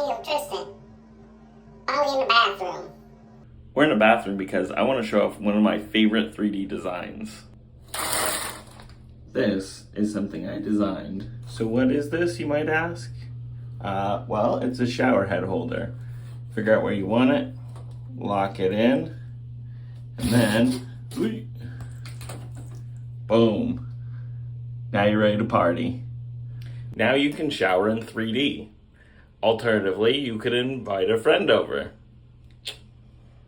Ew, Tristan. Why are we in the bathroom? We're in a bathroom because I want to show off one of my favorite 3D designs. This is something I designed. So what is this, you might ask? Well, it's a shower head holder. Figure out where you want it, lock it in, and then, boom. Now you're ready to party. Now you can shower in 3D. Alternatively, you could invite a friend over.